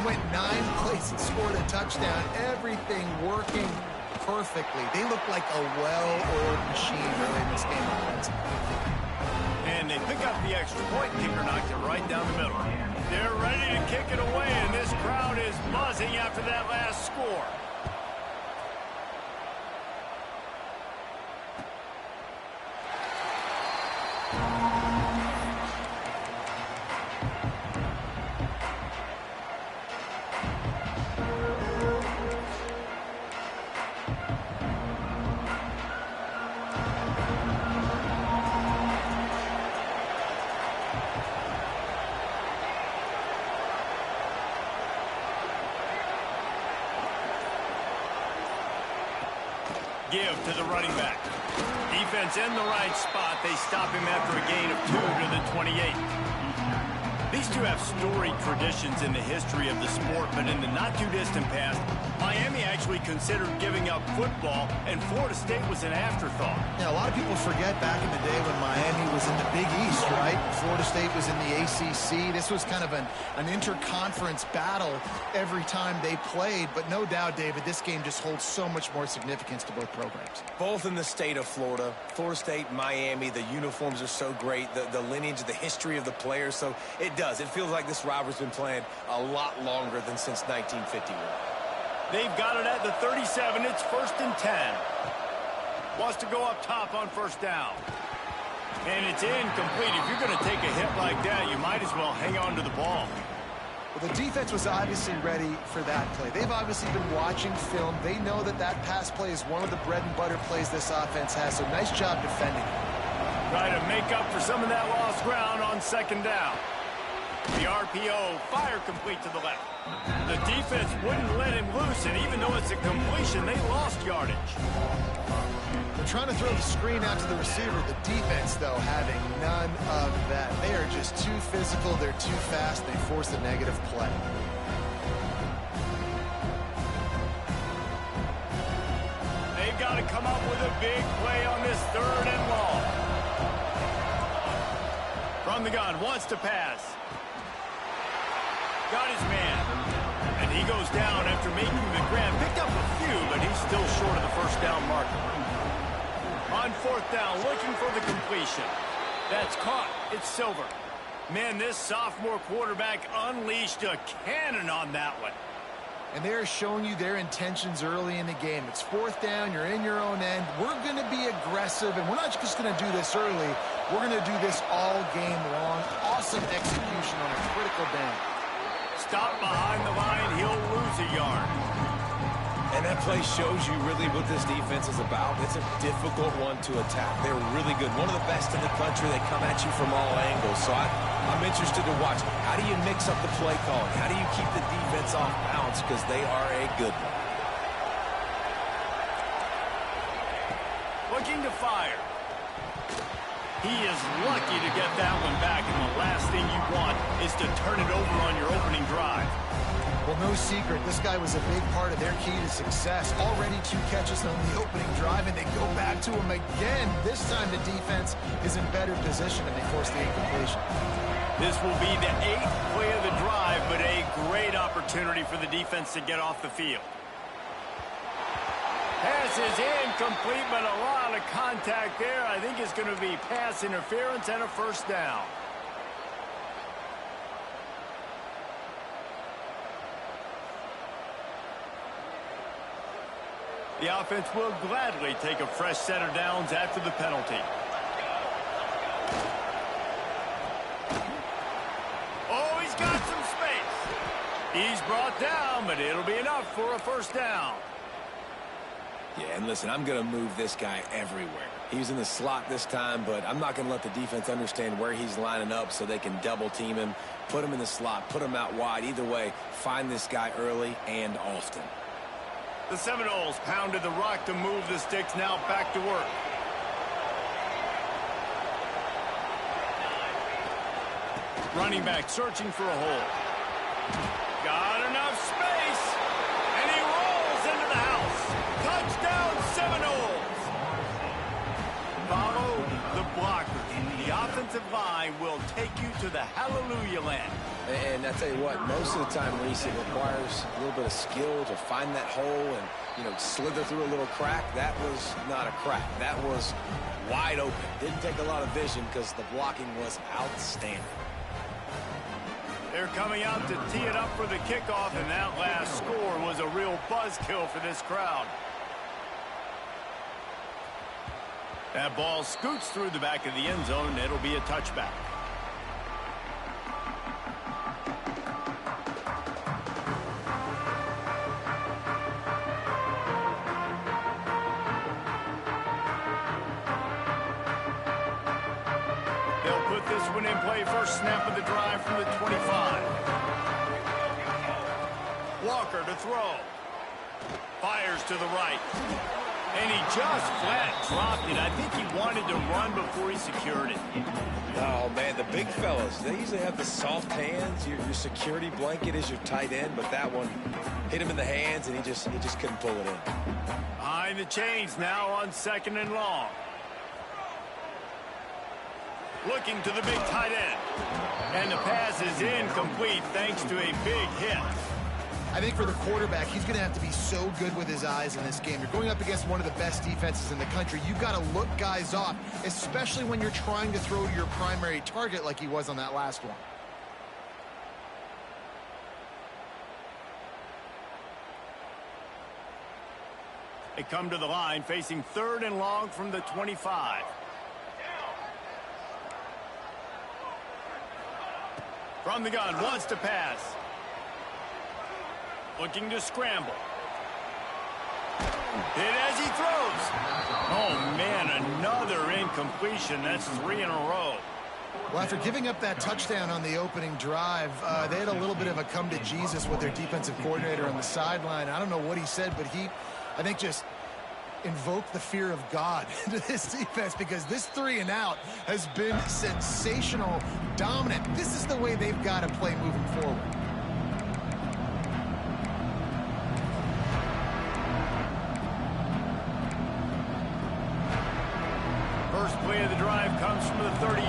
went 9 plays and scored a touchdown. Everything working perfectly. They look like a well-oiled machine early in this game offensively. And they pick up the extra point. Kicker knocked it right down the middle. They're ready to kick it away, and this crowd is buzzing after that last score. Give to the running back. Defense in the right spot. They stop him after a gain of 2 to the 28. These two have storied traditions in the history of the sport, but in the not-too-distant past, Miami actually considered giving up football, and Florida State was an afterthought. Yeah, a lot of people forget back in the day when Miami was in the Big East, right? Florida State was in the ACC. This was kind of an interconference battle every time they played, but no doubt, David, this game just holds so much more significance to both programs. Both in the state of Florida. Florida State, Miami, the uniforms are so great, the lineage, the history of the players, so it does. It feels like this rivalry's been playing a lot longer than since 1951. They've got it at the 37. It's 1st and 10. Wants to go up top on 1st down. And it's incomplete. If you're going to take a hit like that, you might as well hang on to the ball. Well, the defense was obviously ready for that play. They've obviously been watching film. They know that that pass play is one of the bread and butter plays this offense has, so nice job defending. Try to make up for some of that lost ground on 2nd down. The RPO, fire complete to the left. The defense wouldn't let him loose, and even though it's a completion, they lost yardage. They're trying to throw the screen out to the receiver. The defense, though, having none of that. They are just too physical. They're too fast. They force a negative play. They've got to come up with a big play on this 3rd and long. From the gun, wants to pass. Got his man. And he goes down after making the grab. Picked up a few, but he's still short of the 1st down marker. On 4th down, looking for the completion. That's caught. It's Silver. Man, this sophomore quarterback unleashed a cannon on that one. And they're showing you their intentions early in the game. It's 4th down. You're in your own end. We're going to be aggressive, and we're not just going to do this early. We're going to do this all game long. Awesome execution on a critical down. Stop behind the line, he'll lose a yard. And that play shows you really what this defense is about. It's a difficult one to attack. They're really good. One of the best in the country. They come at you from all angles. So I'm interested to watch. How do you mix up the play calling? How do you keep the defense off balance? Because they are a good one. Looking to fire. He is lucky to get that one back, and the last thing you want is to turn it over on your opening drive. Well, no secret, this guy was a big part of their key to success. Already 2 catches on the opening drive, and they go back to him again. This time the defense is in better position, and they force the incompletion. This will be the 8th play of the drive, but a great opportunity for the defense to get off the field. Pass is incomplete, but a lot of contact there. I think it's going to be pass interference and a 1st down. The offense will gladly take a fresh set of downs after the penalty. Oh, he's got some space. He's brought down, but it'll be enough for a 1st down. Yeah, and listen, I'm going to move this guy everywhere. He's in the slot this time, but I'm not going to let the defense understand where he's lining up so they can double team him, put him in the slot, put him out wide. Either way, find this guy early and often. The Seminoles pounded the rock to move the sticks, now back to work. Running back searching for a hole. Got enough space, and he rolls into the house. Touchdown, Seminoles! Follow the blockers. The offensive line will take take you to the hallelujah land. And I tell you what, most of the time, Reese, it requires a little bit of skill to find that hole and, slither through a little crack. That was not a crack. That was wide open. Didn't take a lot of vision because the blocking was outstanding. They're coming out to tee it up for the kickoff, and that last score was a real buzzkill for this crowd. That ball scoots through the back of the end zone. It'll be a touchback. They'll put this one in play. First snap of the drive from the 25. Walker to throw. Fires to the right. And he just flat dropped it. I think he wanted to run before he secured it. Oh, man, the big fellas, they usually have the soft hands. Your security blanket is your tight end, but that one hit him in the hands, and he just couldn't pull it in. Behind the chains now on 2nd and long. Looking to the big tight end. And the pass is incomplete thanks to a big hit. I think for the quarterback, he's going to have to be so good with his eyes in this game. You're going up against one of the best defenses in the country. You've got to look guys off, especially when you're trying to throw to your primary target like he was on that last one. They come to the line facing 3rd and long from the 25. From the gun, wants to pass. Looking to scramble. Hit as he throws. Oh, man, another incompletion. That's 3 in a row. Well, after giving up that touchdown on the opening drive, they had a little bit of a come to Jesus with their defensive coordinator on the sideline. I don't know what he said, but he, I think, just invoked the fear of God into this defense, because this 3 and out has been sensational, dominant. This is the way they've got to play moving forward. First play of the drive comes from the 38.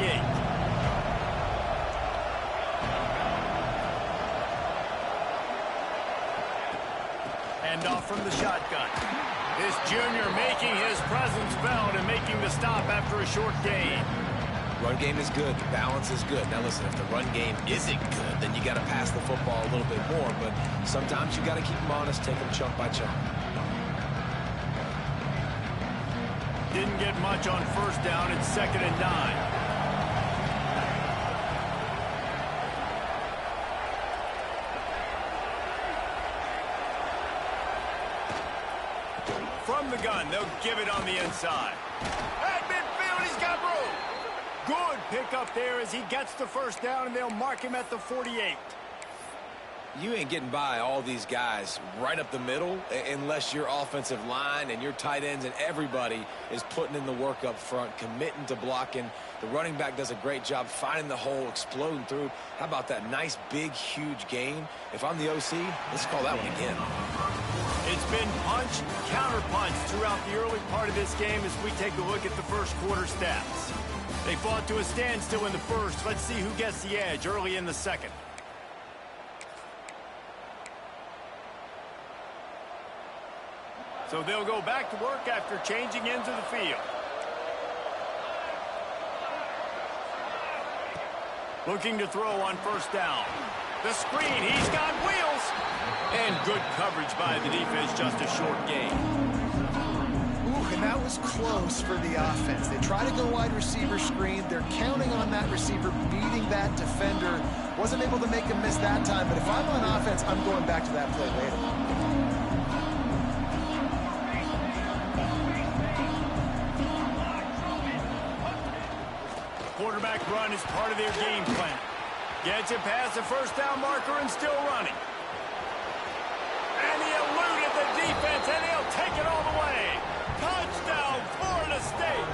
Hand off from the shotgun. This junior making his presence felt and making the stop after a short gain. Run game is good. The balance is good. Now, listen, if the run game isn't good, then you got to pass the football a little bit more. But sometimes you got to keep them honest, take them chunk by chunk. Didn't get much on 1st down. It's 2nd and 9. From the gun, they'll give it on the inside. At midfield, he's got room. Good pickup there as he gets the 1st down, and they'll mark him at the 48. You ain't getting by all these guys right up the middle unless your offensive line and your tight ends and everybody is putting in the work up front, committing to blocking. The running back does a great job finding the hole, exploding through. How about that nice, big, huge gain? If I'm the OC, let's call that one again. It's been punch, counter punch throughout the early part of this game as we take a look at the first quarter stats. They fought to a standstill in the first. Let's see who gets the edge early in the second. So they'll go back to work after changing into the field. Looking to throw on 1st down. The screen, he's got wheels. And good coverage by the defense, just a short gain. Ooh, and that was close for the offense. They try to go wide receiver screen. They're counting on that receiver beating that defender. Wasn't able to make him miss that time, but if I'm on offense, I'm going back to that play later. Quarterback run is part of their game plan. Gets it past the 1st down marker and still running. And he eluded the defense, and he'll take it all the way. Touchdown, Florida State.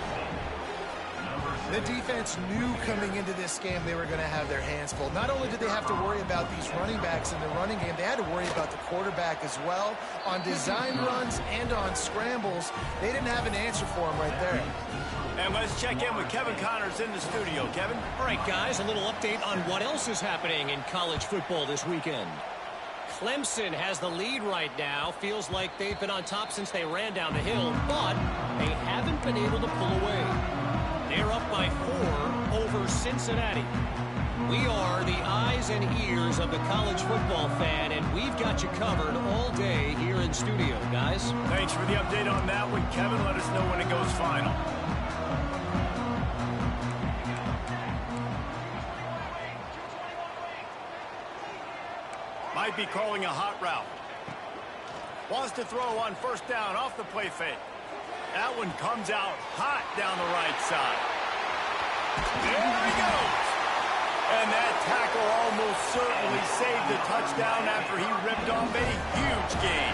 The defense knew coming into this game they were going to have their hands full. Not only did they have to worry about these running backs in the running game, they had to worry about the quarterback as well. On design runs and on scrambles, they didn't have an answer for him right there. And let's check in with Kevin Connors in the studio. Kevin? All right, guys, a little update on what else is happening in college football this weekend. Clemson has the lead right now. Feels like they've been on top since they ran down the hill, but they haven't been able to pull away. They're up by 4 over Cincinnati. We are the eyes and ears of the college football fan, and we've got you covered all day here in studio, guys. Thanks for the update on that one, Kevin. Let us know when it goes final. Might be calling a hot route. Wants to throw on first down off the play fake. That one comes out hot down the right side. There he goes. And that tackle almost certainly saved the touchdown after he ripped off a huge gain.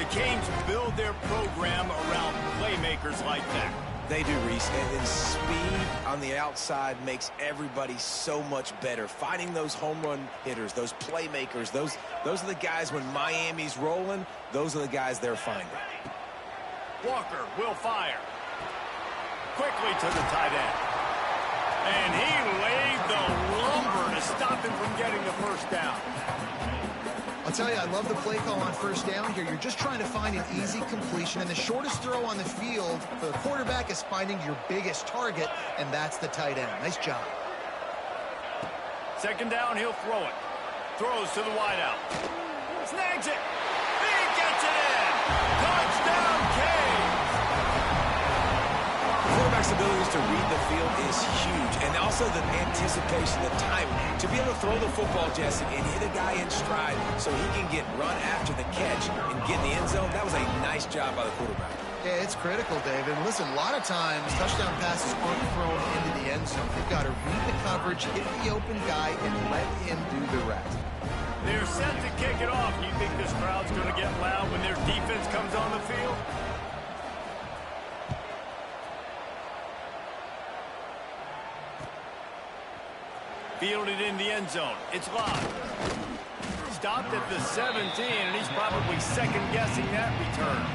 The Canes build their program around playmakers like that. They do, Reese, and then speed on the outside makes everybody so much better. Finding those home run hitters, those playmakers, those are the guys when Miami's rolling, those are the guys they're finding. Walker will fire. Quickly to the tight end. And he laid the lumber to stop him from getting the first down. I'll tell you, I love the play call on first down here. You're just trying to find an easy completion, and the shortest throw on the field for the quarterback is finding your biggest target, and that's the tight end. Nice job. Second down, he'll throw it. Throws to the wideout. Snags it. He gets it in. Touchdown, Canes. Quarterback's abilities to read the field is huge, and also the anticipation, the time to be able to throw the football, Jesse, and hit a guy in stride so he can get run after the catch and get in the end zone. That was a nice job by the quarterback. Yeah, it's critical, David. Listen, a lot of times touchdown passes aren't thrown into the end zone. You've got to read the coverage, hit the open guy, and let him do the rest. They're set to kick it off. Do you think this crowd's going to get loud when their defense comes on the field? Fielded in the end zone. It's live. Stopped at the 17, and he's probably second-guessing that return.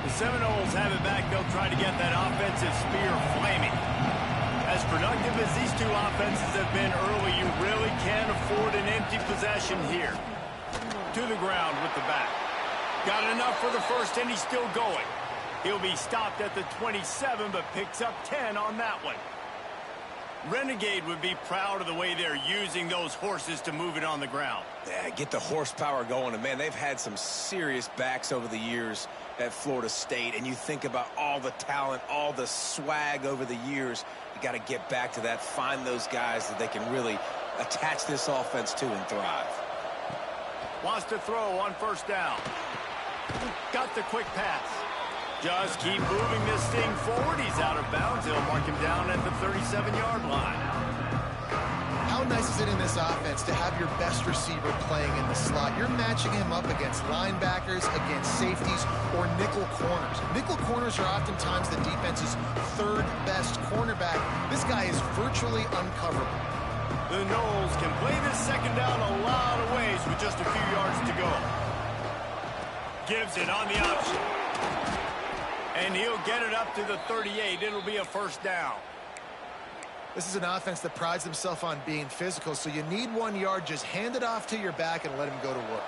The Seminoles have it back. They'll try to get that offensive spear flaming. As productive as these two offenses have been early, you really can't afford an empty possession here. To the ground with the back. Got enough for the first, and he's still going. He'll be stopped at the 27, but picks up 10 on that one. Renegade would be proud of the way they're using those horses to move it on the ground. Yeah, get the horsepower going. And, man, they've had some serious backs over the years at Florida State. And you think about all the talent, all the swag over the years. You got to get back to that, find those guys that they can really attach this offense to and thrive. Wants to throw on first down. Got the quick pass. Just keep moving this thing forward. He's out of bounds. They'll mark him down at the 37-yard line. How nice is it in this offense to have your best receiver playing in the slot? You're matching him up against linebackers, against safeties, or nickel corners. Nickel corners are oftentimes the defense's third best cornerback. This guy is virtually uncoverable. The Noles can play this second down a lot of ways with just a few yards to go. Gives it on the option. And he'll get it up to the 38. It'll be a first down. This is an offense that prides themselves on being physical, so you need 1 yard. Just hand it off to your back and let him go to work.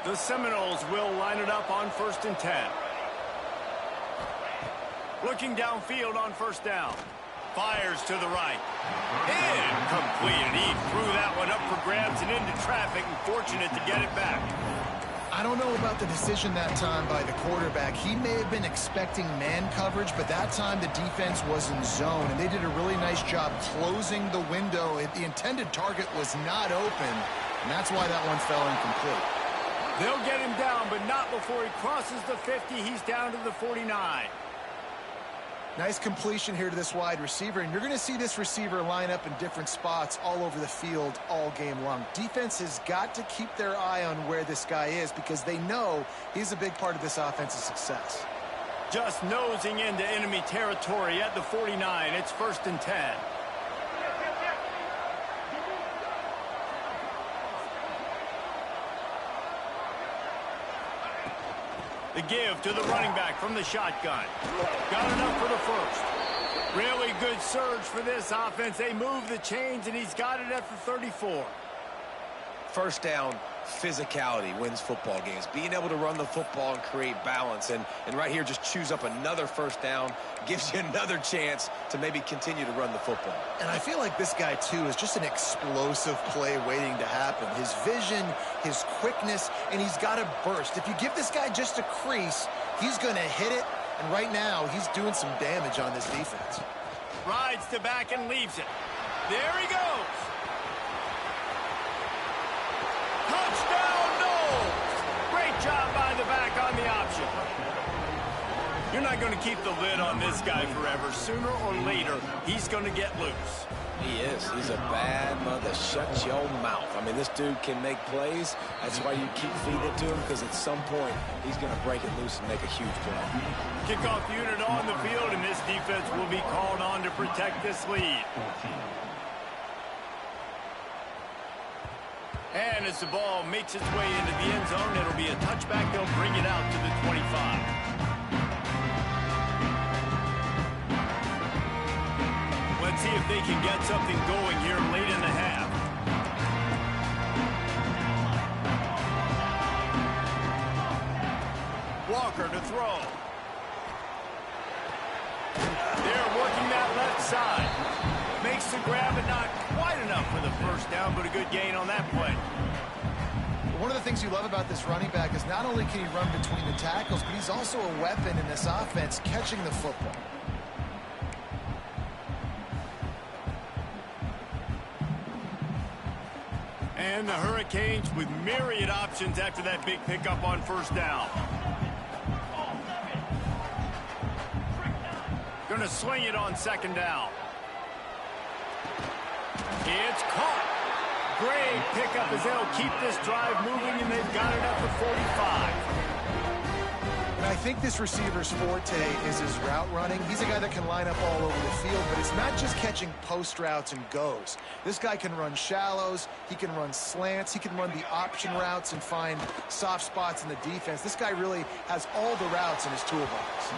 The Seminoles will line it up on 1st and 10. Looking downfield on first down. Fires to the right. Incompleted. He threw that one up for grabs and into traffic, and fortunate to get it back. I don't know about the decision that time by the quarterback. He may have been expecting man coverage, but that time the defense was in zone, and they did a really nice job closing the window. The intended target was not open, and that's why that one fell incomplete. They'll get him down, but not before he crosses the 50. He's down to the 49. Nice completion here to this wide receiver, and you're going to see this receiver line up in different spots all over the field all game long. Defense has got to keep their eye on where this guy is because they know he's a big part of this offense's success. Just nosing into enemy territory at the 49. It's 1st and 10. The give to the running back from the shotgun. Got enough for the first. Really good surge for this offense. They move the chains, and he's got it at the 34. First down, physicality wins football games. Being able to run the football and create balance. And right here, just choose up another first down. Gives you another chance to maybe continue to run the football. And I feel like this guy, too, is just an explosive play waiting to happen. His vision, his quickness, and he's got a burst. If you give this guy just a crease, he's going to hit it. And right now, he's doing some damage on this defense. Rides to back and leaves it. There he goes. Touchdown, Knowles! Great job by the back on the option. You're not going to keep the lid on this guy forever. Sooner or later, he's going to get loose. He is. He's a bad mother. Shut your mouth. I mean, this dude can make plays. That's why you keep feeding it to him, because at some point, he's going to break it loose and make a huge play. Kickoff unit on the field, and this defense will be called on to protect this lead. And as the ball makes its way into the end zone, it'll be a touchback. They'll bring it out to the 25. Let's see if they can get something going here late in the half. Walker to throw. They're working that left side. Makes the grab, but not quite enough for the first down, but a good gain on that play. One of the things you love about this running back is not only can he run between the tackles, but he's also a weapon in this offense catching the football. And the Hurricanes with myriad options after that big pickup on first down. Gonna swing it on second down. It's caught. Great pickup as they'll keep this drive moving, and they've got it up to 45. And I think this receiver's forte is his route running. He's a guy that can line up all over the field, but it's not just catching post routes and goes. This guy can run shallows, he can run slants, he can run the option routes and find soft spots in the defense. This guy really has all the routes in his toolbox.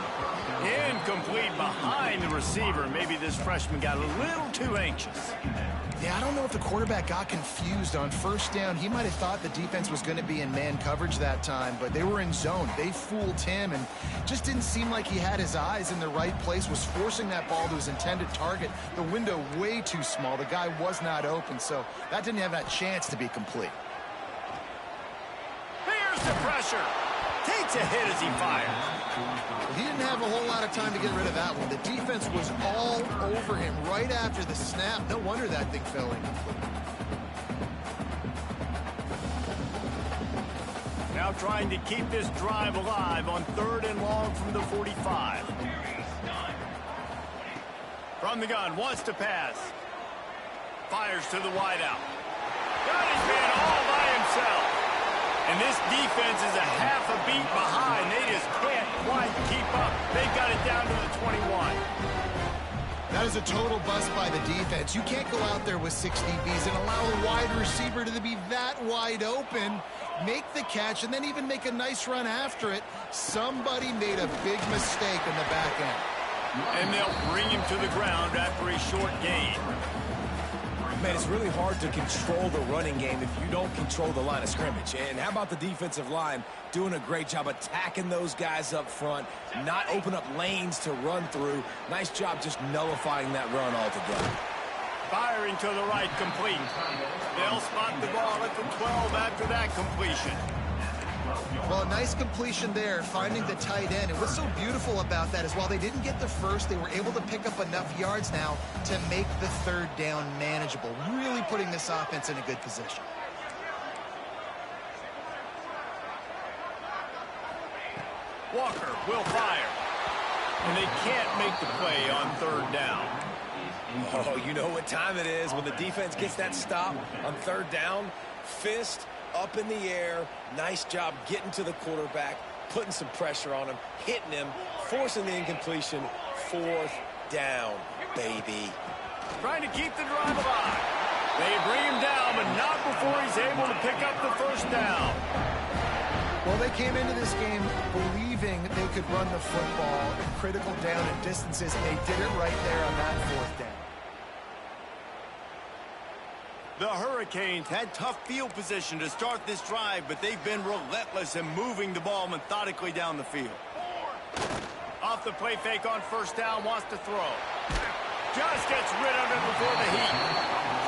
Incomplete behind the receiver. Maybe this freshman got a little too anxious. Yeah, I don't know if the quarterback got confused on first down. He might have thought the defense was going to be in man coverage that time, but they were in zone. They fooled him and just didn't seem like he had his eyes in the right place, was forcing that ball to his intended target. The window way too small. The guy was not open, so that didn't have that chance to be complete. Here's the pressure. Takes a hit as he fires. He didn't have a whole lot of time to get rid of that one. The defense was all over him right after the snap. No wonder that thing fell incomplete. Now trying to keep this drive alive on 3rd and long from the 45. From the gun, wants to pass. Fires to the wideout. Got his man all by himself. And this defense is a half a beat behind. They just can't quite keep up. They've got it down to the 21. That is a total bust by the defense. You can't go out there with 6 DBs and allow a wide receiver to be that wide open, make the catch, and then even make a nice run after it. Somebody made a big mistake in the back end. And they'll bring him to the ground after a short gain. Man, it's really hard to control the running game if you don't control the line of scrimmage. And how about the defensive line doing a great job attacking those guys up front, not open up lanes to run through. Nice job just nullifying that run altogether. Firing to the right, complete. They'll spot the ball at the 12 after that completion. Well, a nice completion there, finding the tight end. And what's so beautiful about that is while they didn't get the first, they were able to pick up enough yards now to make the 3rd down manageable, really putting this offense in a good position. Walker will fire. And they can't make the play on third down. Oh, you know what time it is when the defense gets that stop on third down. Fist up in the air. Nice job getting to the quarterback, putting some pressure on him, hitting him, forcing the incompletion. Fourth down, baby. Trying to keep the drive alive. They bring him down, but not before he's able to pick up the first down. Well, they came into this game believing they could run the football in critical down and distances, and they did it right there on that fourth down. The Hurricanes had tough field position to start this drive, but they've been relentless in moving the ball methodically down the field. Off the play fake on first down, wants to throw. Just gets rid of it before the heat.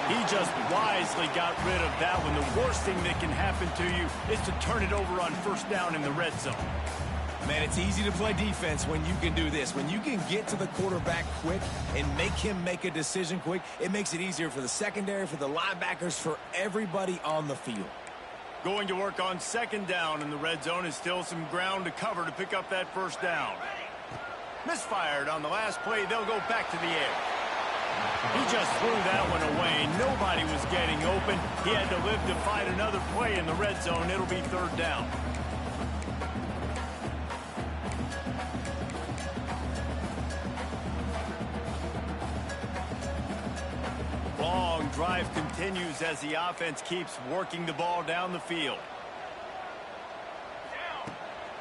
He just wisely got rid of that one. The worst thing that can happen to you is to turn it over on first down in the red zone. Man, it's easy to play defense when you can do this. When you can get to the quarterback quick and make him make a decision quick, it makes it easier for the secondary, for the linebackers, for everybody on the field. Going to work on second down in the red zone is still some ground to cover to pick up that first down. Misfired on the last play. They'll go back to the air. He just threw that one away. Nobody was getting open. He had to live to find another play in the red zone. It'll be third down. Long drive continues as the offense keeps working the ball down the field.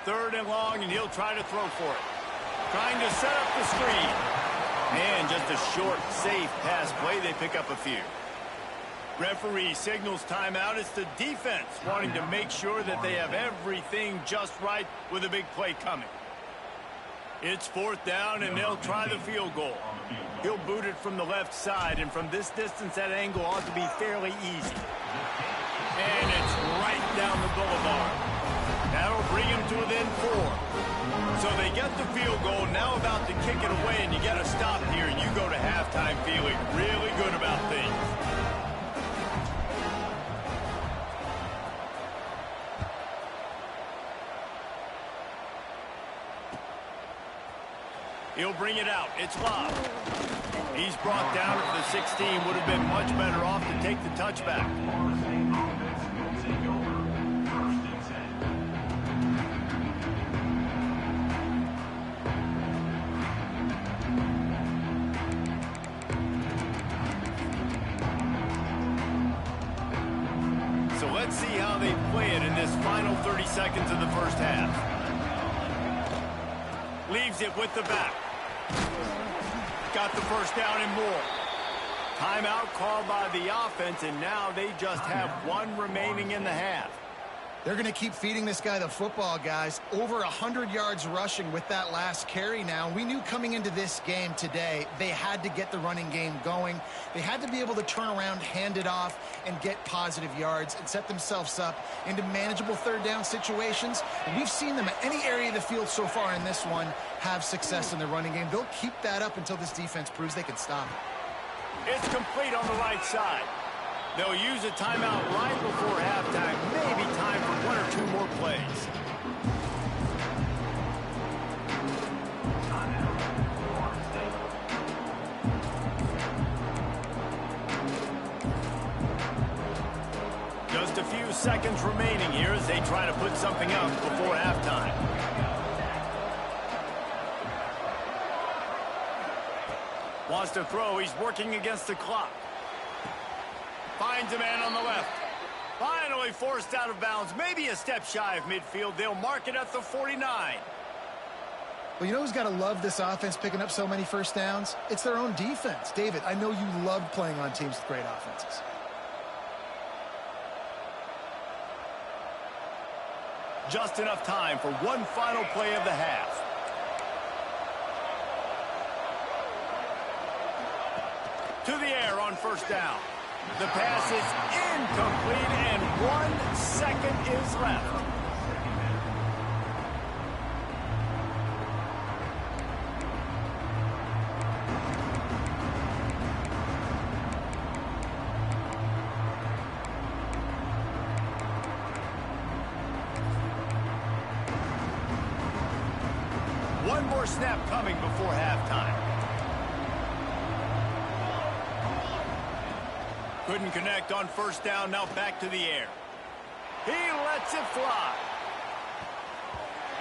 Third and long, and he'll try to throw for it. Trying to set up the screen. And just a short, safe pass play. They pick up a few. Referee signals timeout. It's the defense wanting to make sure that they have everything just right with a big play coming. It's fourth down, and they'll try the field goal. He'll boot it from the left side, and from this distance, that angle ought to be fairly easy. And it's right down the boulevard. That'll bring him to within 4. So they get the field goal, now about to kick it away, and you get a stop here, and you go to halftime feeling really good about things. He'll bring it out. It's Love. He's brought down at the 16. Would have been much better off to take the touchback. So let's see how they play it in this final 30 seconds of the first half. Leaves it with the back. Got the first down and more. Timeout called by the offense, and now they just have one remaining in the half. They're going to keep feeding this guy the football, guys. Over 100 yards rushing with that last carry now. We knew coming into this game today, they had to get the running game going. They had to be able to turn around, hand it off, and get positive yards and set themselves up into manageable third down situations. And we've seen them at any area of the field so far in this one have success in the running game. They'll keep that up until this defense proves they can stop it. It's complete on the right side. They'll use a timeout right before halftime. Maybe time for one or two more plays. Just a few seconds remaining here as they try to put something up before halftime. Wants to throw. He's working against the clock. Finds a man on the left. Finally forced out of bounds. Maybe a step shy of midfield. They'll mark it at the 49. Well, you know who's got to love this offense picking up so many first downs? It's their own defense. David, I know you loved playing on teams with great offenses. Just enough time for one final play of the half. To the air on first down. The pass is incomplete, and 1 second is left. One more snap coming before halftime. Couldn't connect on first down. Now back to the air. He lets it fly.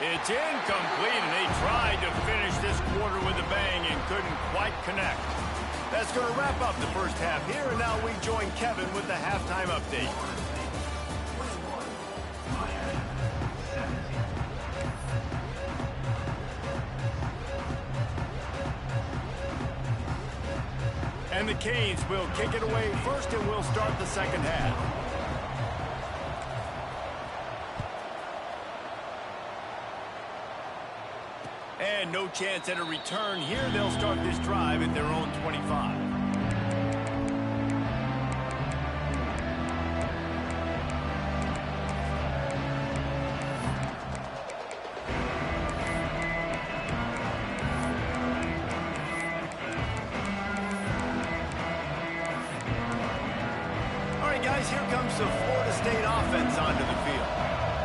It's incomplete, and they tried to finish this quarter with a bang and couldn't quite connect. That's going to wrap up the first half here, and now we join Kevin with the halftime update. And the Canes will kick it away first, and we'll start the second half. And no chance at a return here. They'll start this drive at their own 25. All right, guys, here comes the Florida State offense onto the field.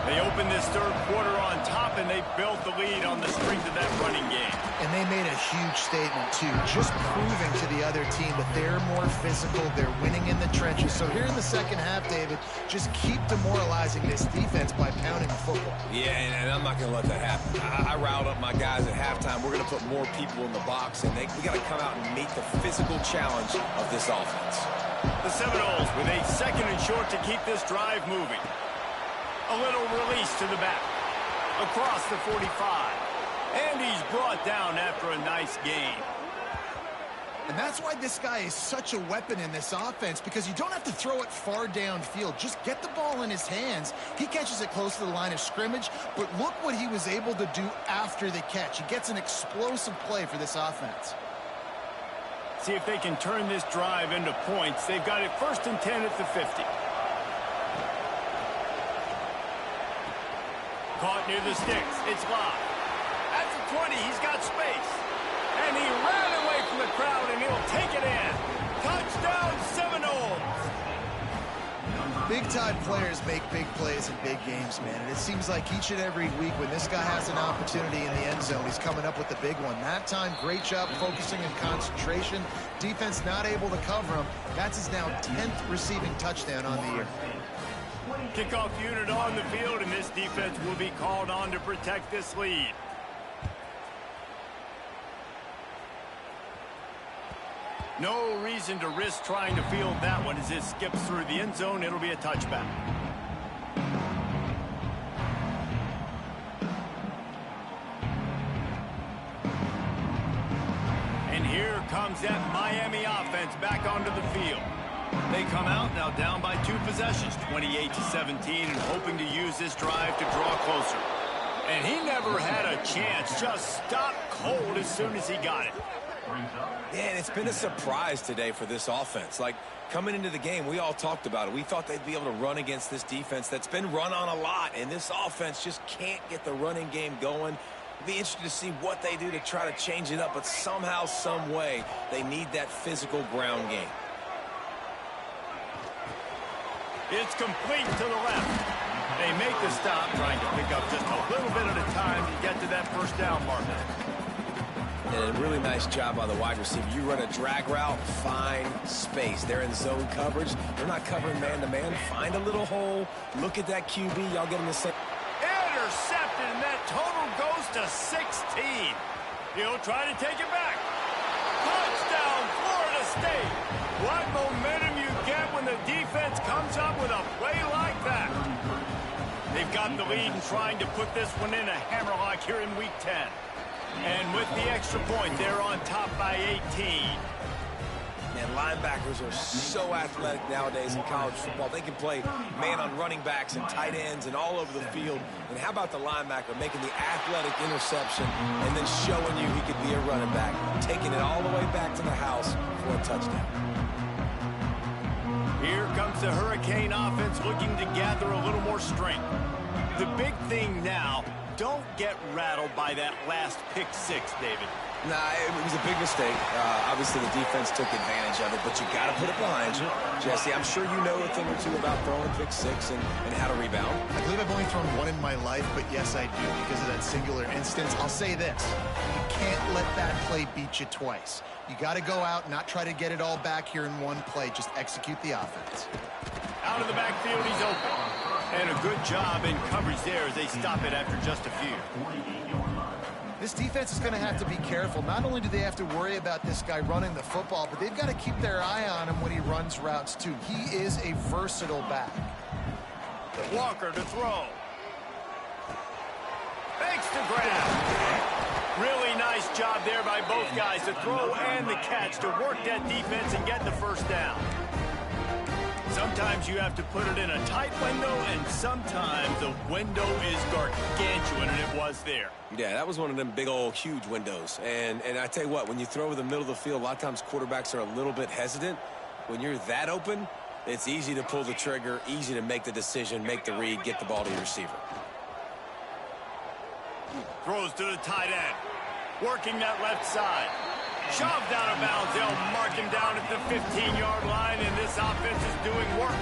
They opened this third quarter on top, and they built the lead on the strength of that running game. And they made a huge statement, too, just proving to the other team that they're more physical, they're winning in the trenches. So here in the second half, David, just keep demoralizing this defense by pounding the football. Yeah, and I'm not going to let that happen. I riled up my guys at halftime. We're going to put more people in the box, and we got to come out and meet the physical challenge of this offense. The Seminoles with a second and short to keep this drive moving. A little release to the back. Across the 45. And he's brought down after a nice gain. And that's why this guy is such a weapon in this offense, because you don't have to throw it far downfield. Just get the ball in his hands. He catches it close to the line of scrimmage, but look what he was able to do after the catch. He gets an explosive play for this offense. See if they can turn this drive into points. They've got it 1st and 10 at the 50. Caught near the sticks. It's live. At the 20, he's got space. And he ran away from the crowd, and he'll take it in. Touchdown, Seminoles! Big-time players make big plays in big games, man. And it seems like each and every week when this guy has an opportunity in the end zone, he's coming up with the big one. That time, great job focusing and concentration. Defense not able to cover him. That's his now 10th receiving touchdown on the year. Kickoff unit on the field, and this defense will be called on to protect this lead. No reason to risk trying to field that one as it skips through the end zone. It'll be a touchback. And here comes that Miami offense back onto the field. They come out now down by 2 possessions, 28-17, and hoping to use this drive to draw closer. And he never had a chance, just stopped cold as soon as he got it. Yeah, and it's been a surprise today for this offense. Like, coming into the game, we all talked about it. We thought they'd be able to run against this defense that's been run on a lot, and this offense just can't get the running game going. It'll be interesting to see what they do to try to change it up, but somehow, some way, they need that physical ground game. It's complete to the left. They make the stop, trying to pick up just a little bit at a time to get to that first down marker. And a really nice job by the wide receiver. You run a drag route, find space. They're in zone coverage. They're not covering man-to-man. Find a little hole. Look at that QB. Y'all get in the same. Intercepted, and that total goes to 16. He'll try to take it back. Touchdown, Florida State. What momentum you get when the defense comes up with a play like that. They've got the lead and trying to put this one in a hammerlock here in Week 10. And with the extra point, they're on top by 18. And linebackers are so athletic nowadays in college football. They can play man on running backs and tight ends and all over the field. And how about the linebacker making the athletic interception and then showing you he could be a running back, taking it all the way back to the house for a touchdown. Here comes the Hurricane offense looking to gather a little more strength. The big thing now, don't get rattled by that last pick six, David. Nah, it was a big mistake. Obviously, the defense took advantage of it, but you got to put it behind you. Jesse, I'm sure you know a thing or two about throwing pick six and how to rebound. I believe I've only thrown one in my life, but yes, I do because of that singular instance. I'll say this. You can't let that play beat you twice. You got to go out, not try to get it all back here in one play. Just execute the offense. Out of the backfield, he's open. And a good job in coverage there as they stop it after just a few. This defense is going to have to be careful. Not only do they have to worry about this guy running the football, but they've got to keep their eye on him when he runs routes, too. He is a versatile back. Walker to throw. Fakes to grab. Really nice job there by both guys, the throw and the catch, to work that defense and get the first down. Sometimes you have to put it in a tight window, and sometimes the window is gargantuan, and it was there. Yeah, that was one of them big old huge windows. And I tell you what, when you throw over the middle of the field, a lot of times quarterbacks are a little bit hesitant. When you're that open, it's easy to pull the trigger, easy to make the decision, make the read, get the ball to your receiver. Throws to the tight end. Working that left side. Shoved out of bounds. They'll mark him down at the 15-yard line, and this offense is doing work.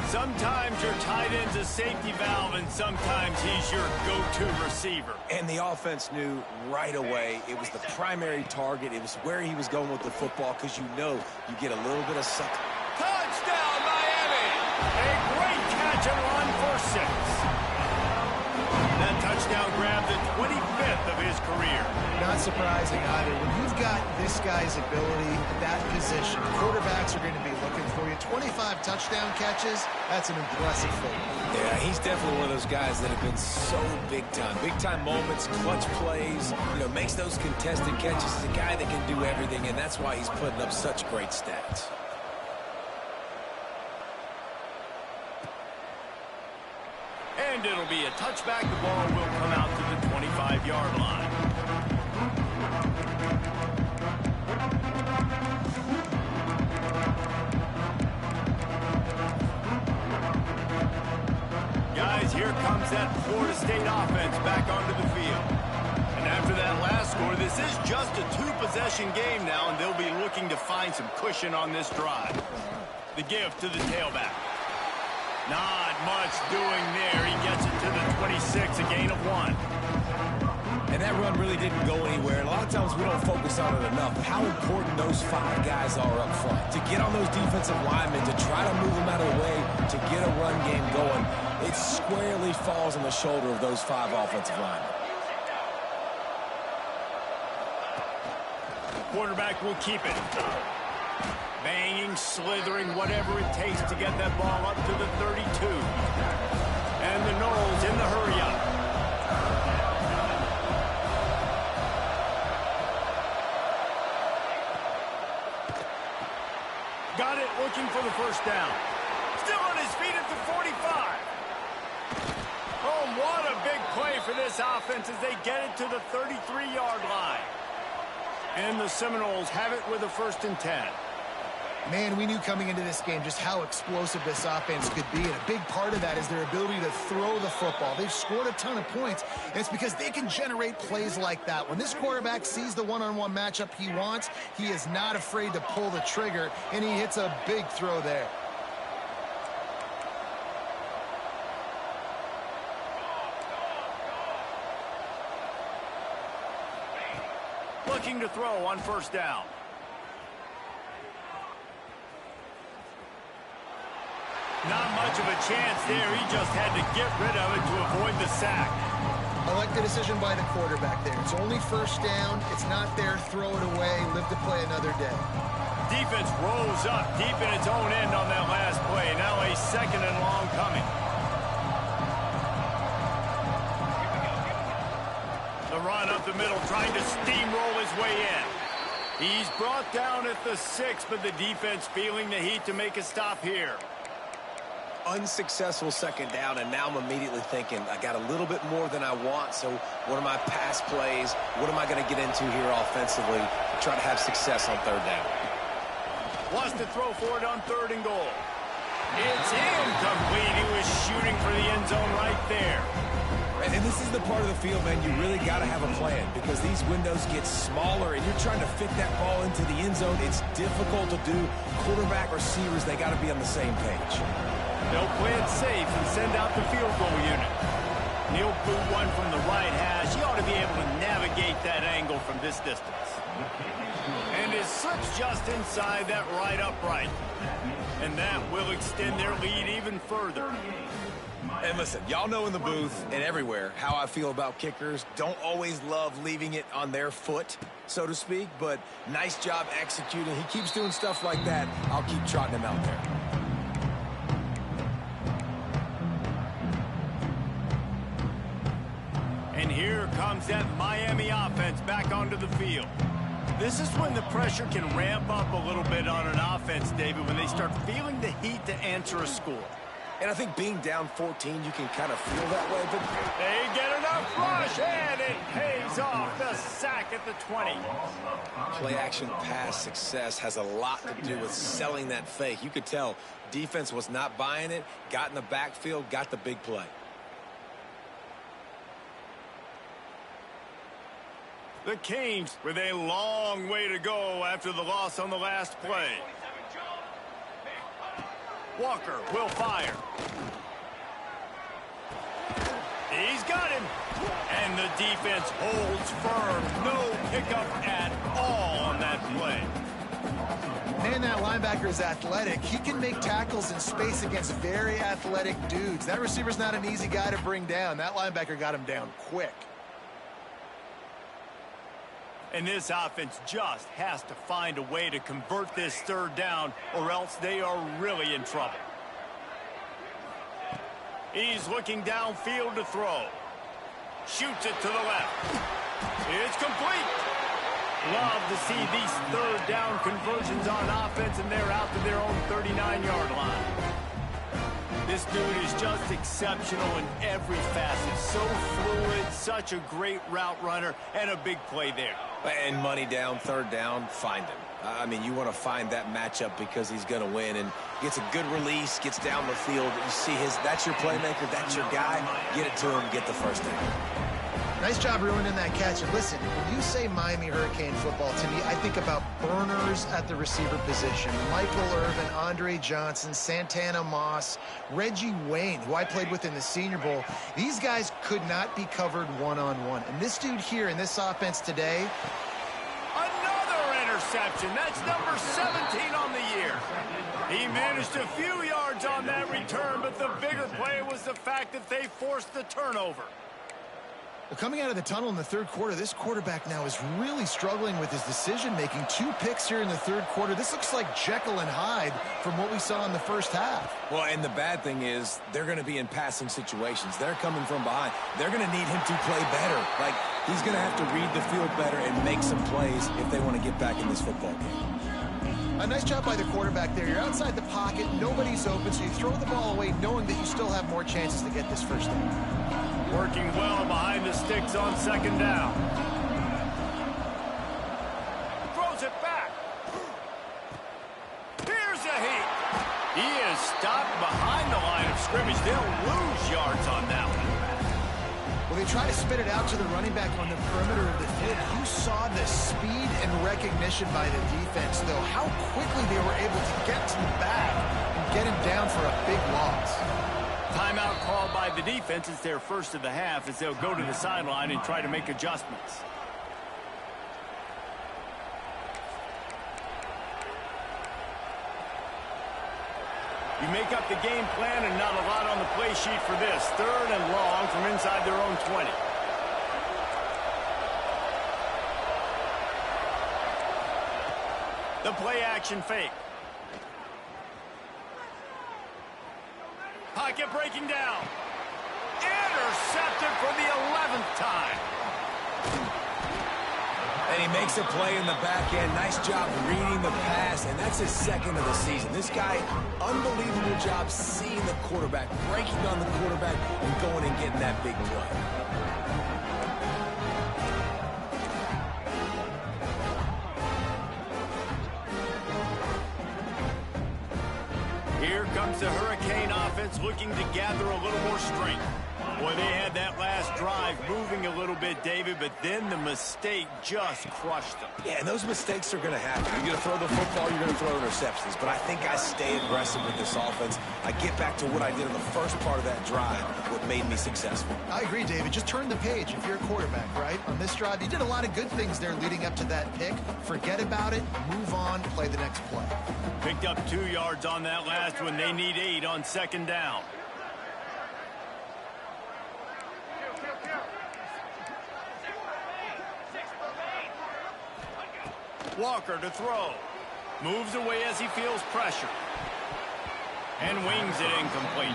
Sometimes your tight end's a safety valve, and sometimes he's your go-to receiver. And the offense knew right away it was the primary target. It was where he was going with the football, because you know you get a little bit of suck. Touchdown, Miami! A great catch and run for 6. That touchdown grabbed the 25th of his career. Not surprising either. When you've got this guy's ability at that position, quarterbacks are going to be looking for you. 25 touchdown catches, that's an impressive thing. Yeah, he's definitely one of those guys that have been so big time. Big time moments, clutch plays, makes those contested catches. He's a guy that can do everything, and that's why he's putting up such great stats. And it'll be a touchback. The ball will come out to the 25-yard line. Guys, here comes that Florida State offense back onto the field. And after that last score, this is just a two-possession game now, and they'll be looking to find some cushion on this drive. The give to the tailback. Not much doing there. He gets it to the 26, a gain of 1. And that run really didn't go anywhere. And a lot of times we don't focus on it enough. But how important those 5 guys are up front. To get on those defensive linemen, to try to move them out of the way, to get a run game going, it squarely falls on the shoulder of those 5 offensive linemen. The quarterback will keep it. Banging, slithering, whatever it takes to get that ball up to the 32. And the Noles in the hurry-up. Got it, looking for the first down. Still on his feet at the 45. Oh, what a big play for this offense as they get it to the 33-yard line. And the Seminoles have it with a 1st and 10. Man, we knew coming into this game just how explosive this offense could be, and a big part of that is their ability to throw the football. They've scored a ton of points, and it's because they can generate plays like that. When this quarterback sees the one-on-one matchup he wants, he is not afraid to pull the trigger, and he hits a big throw there. Looking to throw on 1st down. Not much of a chance there. He just had to get rid of it to avoid the sack. I like the decision by the quarterback there. It's only 1st down. It's not there. Throw it away. Live to play another day. Defense rose up deep in its own end on that last play. Now a 2nd and long coming. The run up the middle, trying to steamroll his way in. He's brought down at the 6, but the defense feeling the heat to make a stop here. Unsuccessful 2nd down, and now I'm immediately thinking, I got a little bit more than I want, so what are my pass plays? What am I going to get into here offensively to try to have success on 3rd down? Wants to throw for it on 3rd and goal. It's incomplete. He was shooting for the end zone right there. And this is the part of the field, man, you really got to have a plan because these windows get smaller and you're trying to fit that ball into the end zone. It's difficult to do. Quarterback, receivers, they got to be on the same page. They'll play it safe and send out the field goal unit. He'll boot one from the right hash. He ought to be able to navigate that angle from this distance. And is slips just inside that right upright. And that will extend their lead even further. And listen, y'all know in the booth and everywhere how I feel about kickers. Don't always love leaving it on their foot, so to speak, but nice job executing. He keeps doing stuff like that. I'll keep trotting him out there. And here comes that Miami offense back onto the field. This is when the pressure can ramp up a little bit on an offense, David, when they start feeling the heat to answer a score. And I think being down 14, you can kind of feel that way. But they get enough rush, and it pays off. The sack at the 20. Play-action pass success has a lot to do with selling that fake. You could tell defense was not buying it, got in the backfield, got the big play. The Canes with a long way to go after the loss on the last play. Walker will fire. He's got him. And the defense holds firm. No pickup at all on that play. Man, that linebacker is athletic. He can make tackles in space against very athletic dudes. That receiver's not an easy guy to bring down. That linebacker got him down quick. And this offense just has to find a way to convert this third down, or else they are really in trouble. He's looking downfield to throw. Shoots it to the left. It's complete. Love to see these third down conversions on offense, and they're out to their own 39-yard line. This dude is just exceptional in every facet. So fluid, such a great route runner, and a big play there. And money down, third down, find him. I mean, you want to find that matchup because he's going to win and gets a good release, gets down the field. You see that's your playmaker, that's your guy. Get it to him, get the first down. Nice job ruining that catch. And listen, when you say Miami Hurricane football, to me, I think about burners at the receiver position. Michael Irvin, Andre Johnson, Santana Moss, Reggie Wayne, who I played with in the Senior Bowl. These guys could not be covered one-on-one. And this dude here in this offense today. Another interception. That's number 17 on the year. He managed a few yards on that return, but the bigger play was the fact that they forced the turnover. Well, coming out of the tunnel in the third quarter, this quarterback now is really struggling with his decision-making. 2 picks here in the third quarter. This looks like Jekyll and Hyde from what we saw in the first half. Well, and the bad thing is they're going to be in passing situations. They're coming from behind. They're going to need him to play better. Like, he's going to have to read the field better and make some plays if they want to get back in this football game. A nice job by the quarterback there. You're outside the pocket. Nobody's open, so you throw the ball away knowing that you still have more chances to get this first down. Working well behind the sticks on second down. Throws it back. Here's a heat. He is stopped behind the line of scrimmage. They'll lose yards on that one. Well, they try to spit it out to the running back on the perimeter of the field. You saw the speed and recognition by the defense, though. How quickly they were able to get to the back and get him down for a big loss. Timeout called by the defense. It's their first of the half as they'll go to the sideline and try to make adjustments. You make up the game plan and not a lot on the play sheet for this. Third and long from inside their own 20. The play action fake. Pocket breaking down. Intercepted for the 11th time. And he makes a play in the back end. Nice job reading the pass, and that's his second of the season. This guy, unbelievable job seeing the quarterback, breaking on the quarterback, and going and getting that big play. Here comes the Hurricane offense looking to gather a little more strength. Boy, they had that last drive moving a little bit, David, but then the mistake just crushed them. Yeah, and those mistakes are going to happen. You're going to throw the football, you're going to throw interceptions. But I think I stay aggressive with this offense. I get back to what I did in the first part of that drive, what made me successful. I agree, David. Just turn the page if you're a quarterback, right? On this drive, you did a lot of good things there leading up to that pick. Forget about it, move on, play the next play. Picked up 2 yards on that last one. They need 8 on second down. Walker to throw. Moves away as he feels pressure. And wings it incomplete.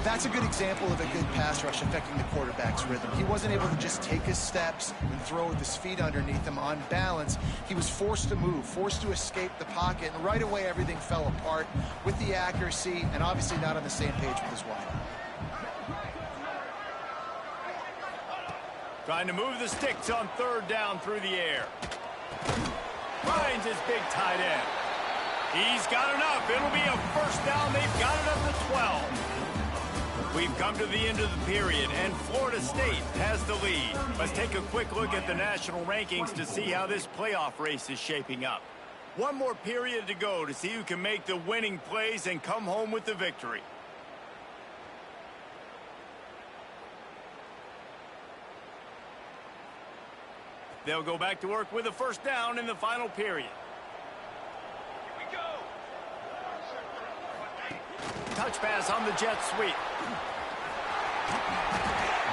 That's a good example of a good pass rush affecting the quarterback's rhythm. He wasn't able to just take his steps and throw with his feet underneath him on balance. He was forced to move, forced to escape the pocket, and right away everything fell apart with the accuracy and obviously not on the same page with his wideout. Trying to move the sticks on third down through the air. Finds his big tight end. He's got enough. It'll be a first down. They've got it up to 12. We've come to the end of the period, and Florida State has the lead. Let's take a quick look at the national rankings to see how this playoff race is shaping up. One more period to go to see who can make the winning plays and come home with the victory. They'll go back to work with a first down in the final period. Here we go. Touch pass on the jet sweep.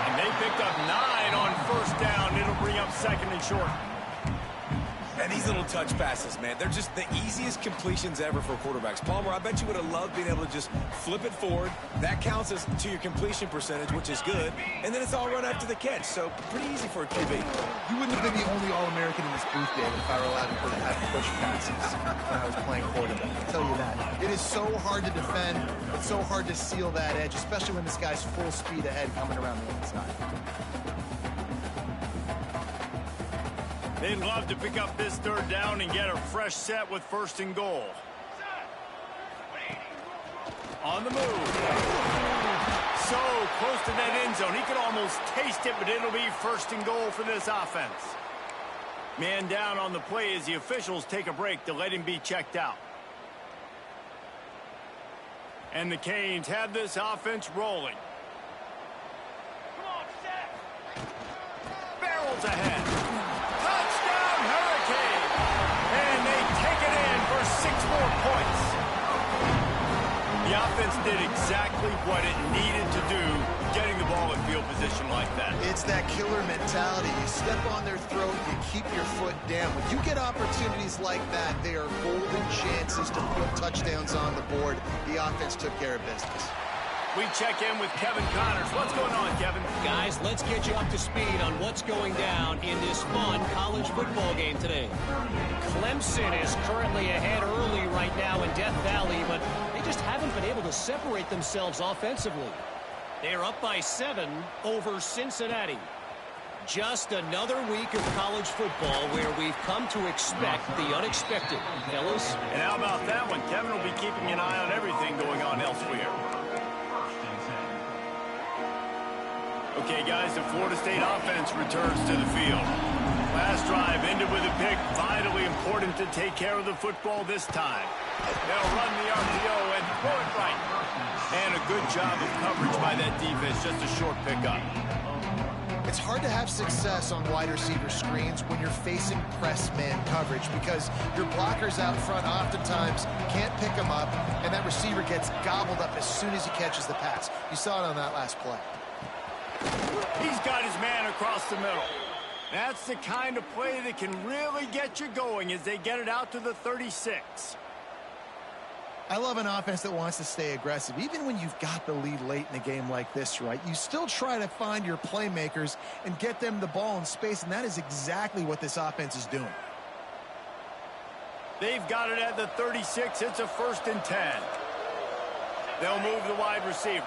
And they picked up 9 on first down. It'll bring up second and short. And these little touch passes, man, they're just the easiest completions ever for quarterbacks. Palmer, I bet you would have loved being able to just flip it forward. That counts as to your completion percentage, which is good. And then it's all run after the catch, so pretty easy for a QB. You wouldn't have been the only All-American in this booth, David, if I were allowed to have push passes when I was playing quarterback. I'll tell you that. It is so hard to defend. It's so hard to seal that edge, especially when this guy's full speed ahead coming around the inside. They'd love to pick up this third down and get a fresh set with first and goal. On the move. So close to that end zone. He could almost taste it, but it'll be first and goal for this offense. Man down on the play as the officials take a break to let him be checked out. And the Canes have this offense rolling. Barrels ahead. And they take it in for 6 more points. The offense did exactly what it needed to do, getting the ball in field position like that. It's that killer mentality. You step on their throat, you keep your foot down. When you get opportunities like that, they are golden chances to put touchdowns on the board. The offense took care of business. We check in with Kevin Connors. What's going on, Kevin? Guys, let's get you up to speed on what's going down in this fun college football game today. Clemson is currently ahead early right now in Death Valley, but they just haven't been able to separate themselves offensively. They're up by 7 over Cincinnati. Just another week of college football where we've come to expect the unexpected. Fellas? And how about that one? Kevin will be keeping an eye on everything going on elsewhere. Okay, guys, the Florida State offense returns to the field. Last drive ended with a pick. Vitally important to take care of the football this time. They'll run the RPO and throw it right. And a good job of coverage by that defense. Just a short pickup. It's hard to have success on wide receiver screens when you're facing press man coverage because your blockers out front oftentimes can't pick them up, and that receiver gets gobbled up as soon as he catches the pass. You saw it on that last play. He's got his man across the middle. That's the kind of play that can really get you going as they get it out to the 36. I love an offense that wants to stay aggressive. Even when you've got the lead late in a game like this, right, you still try to find your playmakers and get them the ball in space, and that is exactly what this offense is doing. They've got it at the 36. It's a 1st and 10. They'll move the wide receiver.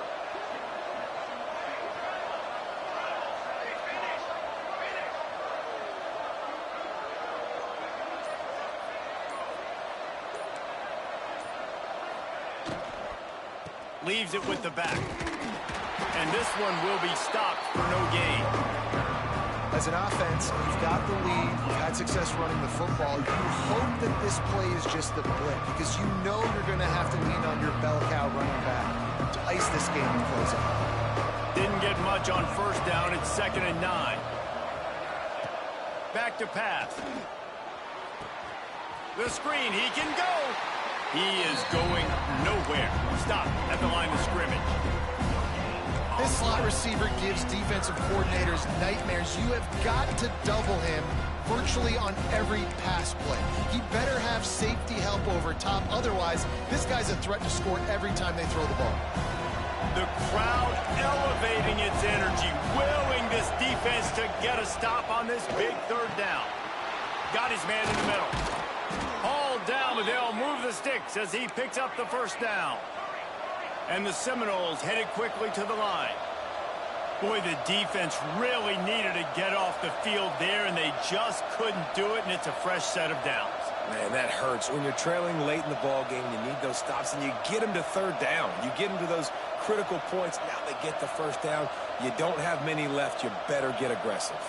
Leaves it with the back. And this one will be stopped for no gain. As an offense, you've got the lead, you've had success running the football. You hope that this play is just the blip because you know you're going to have to lean on your bell cow running back to ice this game and close out. Didn't get much on first down. It's 2nd and 9. Back to pass. The screen, he can go. He is going nowhere. Stop at the line of scrimmage. This slot receiver gives defensive coordinators nightmares. You have got to double him virtually on every pass play. He better have safety help over top. Otherwise, this guy's a threat to score every time they throw the ball. The crowd elevating its energy, willing this defense to get a stop on this big 3rd down. Got his man in the middle. Hauled down, but they'll move the sticks as he picks up the 1st down. And the Seminoles headed quickly to the line. Boy, the defense really needed to get off the field there, and they just couldn't do it, and it's a fresh set of downs. Man, that hurts. When you're trailing late in the ball game, you need those stops, and you get them to 3rd down. You get them to those critical points. Now they get the 1st down. You don't have many left. You better get aggressive.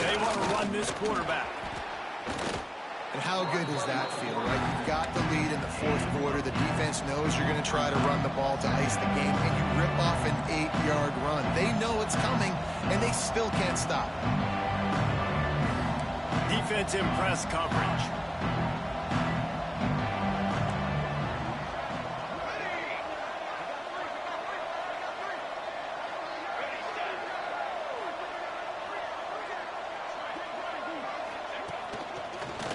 They want to run this quarterback. And how good does that feel, right? You've got the lead in the 4th quarter. The defense knows you're going to try to run the ball to ice the game, and you rip off an 8-yard run. They know it's coming, and they still can't stop. Defense in press coverage.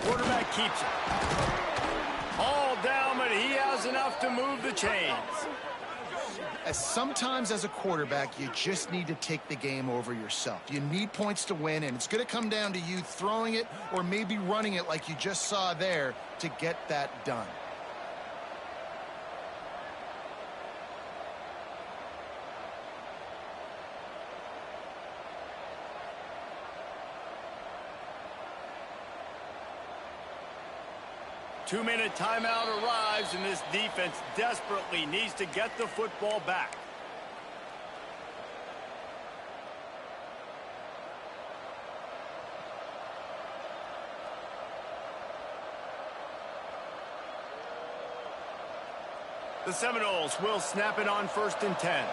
Quarterback keeps it. All down, but he has enough to move the chains. Sometimes as a quarterback, you just need to take the game over yourself. You need points to win, and it's going to come down to you throwing it or maybe running it like you just saw there to get that done. Two-minute timeout arrives, and this defense desperately needs to get the football back. The Seminoles will snap it on 1st and 10.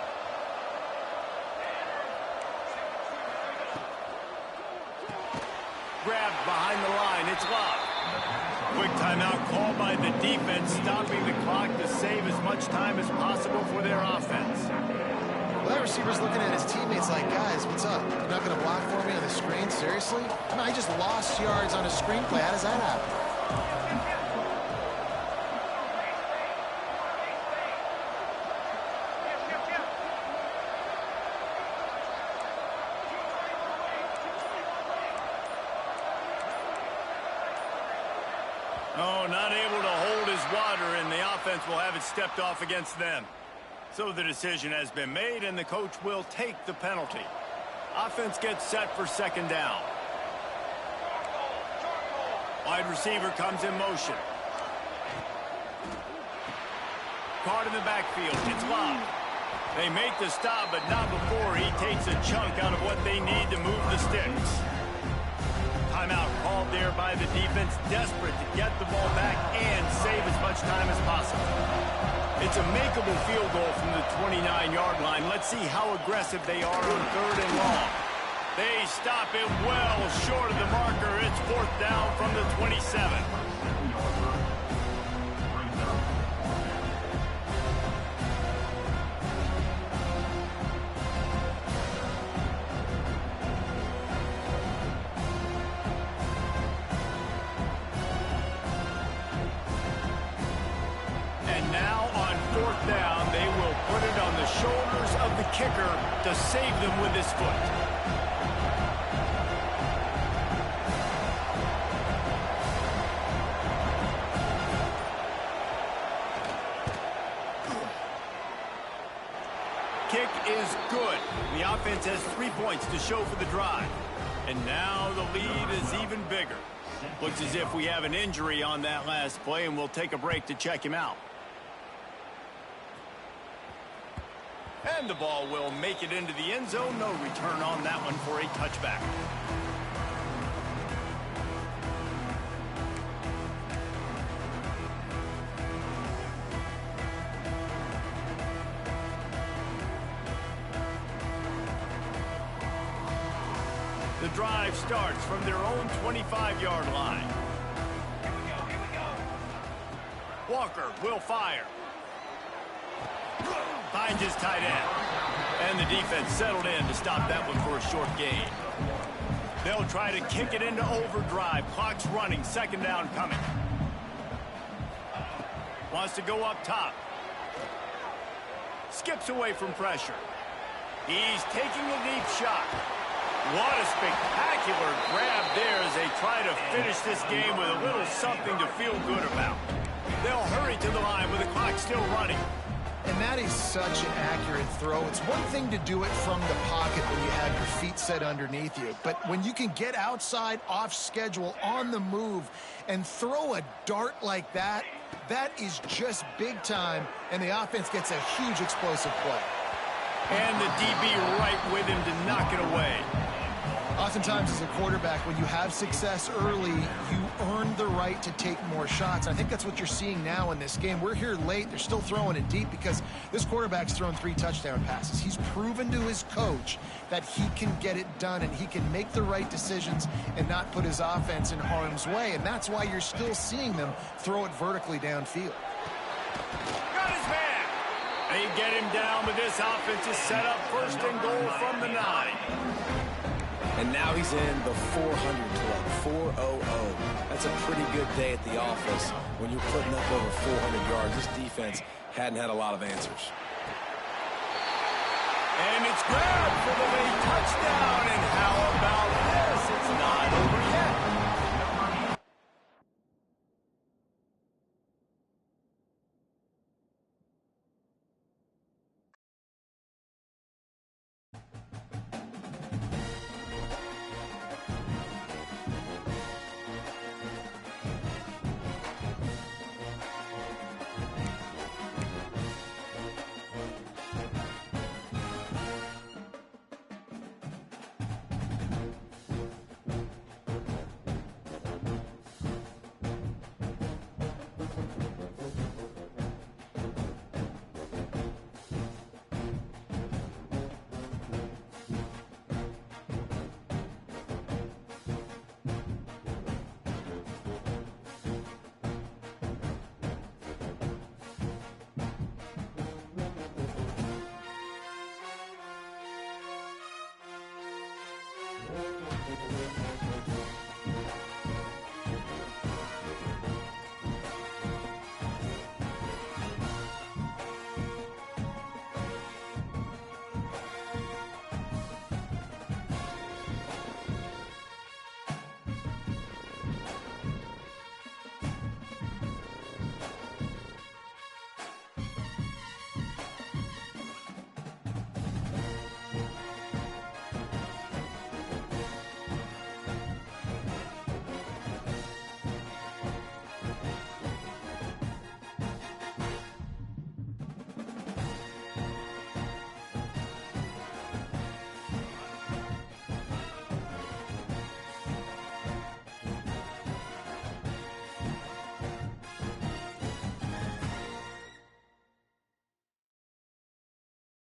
Grabbed behind the line. It's locked. Quick timeout called by the defense, stopping the clock to save as much time as possible for their offense. Well, that receiver's looking at his teammates like, guys, what's up? You're not going to block for me on the screen? Seriously? I mean, I just lost yards on a screenplay. How does that happen? Oh, not able to hold his water, and the offense will have it stepped off against them. So the decision has been made, and the coach will take the penalty. Offense gets set for 2nd down. Wide receiver comes in motion. Caught in the backfield. It's locked. They make the stop, but not before he takes a chunk out of what they need to move the sticks. Timeout called there by the defense, desperate to get the ball back and save as much time as possible. It's a makeable field goal from the 29-yard line. Let's see how aggressive they are on 3rd and long. They stop it well short of the marker. It's 4th down from the 27. Down, they will put it on the shoulders of the kicker to save them with his foot. Kick is good. The offense has 3 points to show for the drive. And now the lead is even bigger. Looks as if we have an injury on that last play, and we'll take a break to check him out. And the ball will make it into the end zone. No return on that one for a touchback. The drive starts from their own 25-yard line. Here we go. Walker will fire. Finds his tight end. And the defense settled in to stop that one for a short gain. They'll try to kick it into overdrive. Clock's running. Second down coming. Wants to go up top. Skips away from pressure. He's taking a deep shot. What a spectacular grab there as they try to finish this game with a little something to feel good about. They'll hurry to the line with the clock still running. And that is such an accurate throw. It's one thing to do it from the pocket when you have your feet set underneath you. But when you can get outside, off schedule, on the move, and throw a dart like that, that is just big time. And the offense gets a huge explosive play. And the DB right with him to knock it away. Oftentimes as a quarterback, when you have success early, you earn the right to take more shots. I think that's what you're seeing now in this game. We're here late. They're still throwing it deep because this quarterback's thrown 3 touchdown passes. He's proven to his coach that he can get it done and he can make the right decisions and not put his offense in harm's way. And that's why you're still seeing them throw it vertically downfield. Got his man. They get him down, but this offense is set up first and goal from the 9. And now he's in the 400 club, 4-0-0. That's a pretty good day at the office when you're putting up over 400 yards. This defense hadn't had a lot of answers. And it's grabbed for the late touchdown. And how about this? It's not over yet.